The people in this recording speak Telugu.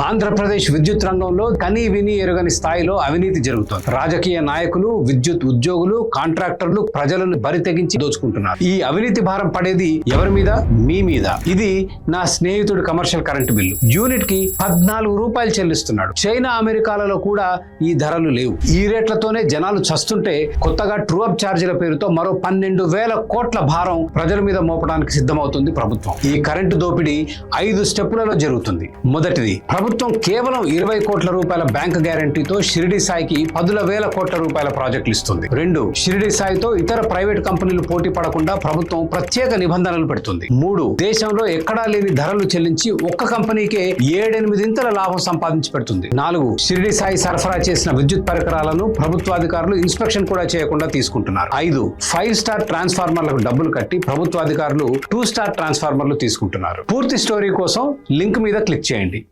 ఆంధ్రప్రదేశ్ విద్యుత్ రంగంలో కనీ విని ఎరుగని స్థాయిలో అవినీతి జరుగుతోంది. రాజకీయ నాయకులు, విద్యుత్ ఉద్యోగులు, కాంట్రాక్టర్లు ప్రజలను బరి తెగించి దోచుకుంటున్నారు. ఈ అవినీతి భారం పడేది ఎవరి మీద? మీ మీద. ఇది నా స్నేహితుడి కమర్షియల్ కరెంటు బిల్లు. యూనిట్ కి 14 రూపాయలు చెల్లిస్తున్నాడు. చైనా, అమెరికాలలో కూడా ఈ ధరలు లేవు. ఈ రేట్లతోనే జనాలు చస్తుంటే కొత్తగా ట్రూ అప్ ఛార్జీల పేరుతో మరో 12,000 కోట్ల భారం ప్రజల మీద మోపడానికి సిద్ధమవుతుంది ప్రభుత్వం. ఈ కరెంటు దోపిడీ 5 స్టెప్పులలో జరుగుతుంది. మొదటిది, ప్రభుత్వం కేవలం 20 కోట్ల రూపాయల బ్యాంక్ గ్యారంటీతో షిరిడి సాయికి 10,000 కోట్ల రూపాయల ప్రాజెక్టులు ఇస్తుంది. 2, షిరిడి సాయితో ఇతర ప్రైవేట్ కంపెనీలు పోటీ పడకుండా ప్రభుత్వం ప్రత్యేక నిబంధనలు పెడుతుంది. 3, దేశంలో ఎక్కడా లేని ధరలు చెల్లించి ఒక్క కంపెనీకే 7-8 లాభం సంపాదించి పెడుతుంది. 4, షిరిడి సాయి సరఫరా చేసిన విద్యుత్ పరికరాలను ప్రభుత్వాధికారులు ఇన్స్పెక్షన్ కూడా చేయకుండా తీసుకుంటున్నారు. 5, 5 స్టార్ ట్రాన్స్ఫార్మర్లకు డబ్బులు కట్టి ప్రభుత్వాధికారులు 2 స్టార్ ట్రాన్స్ఫార్మర్లు తీసుకుంటున్నారు. పూర్తి స్టోరీ కోసం లింక్ మీద క్లిక్ చేయండి.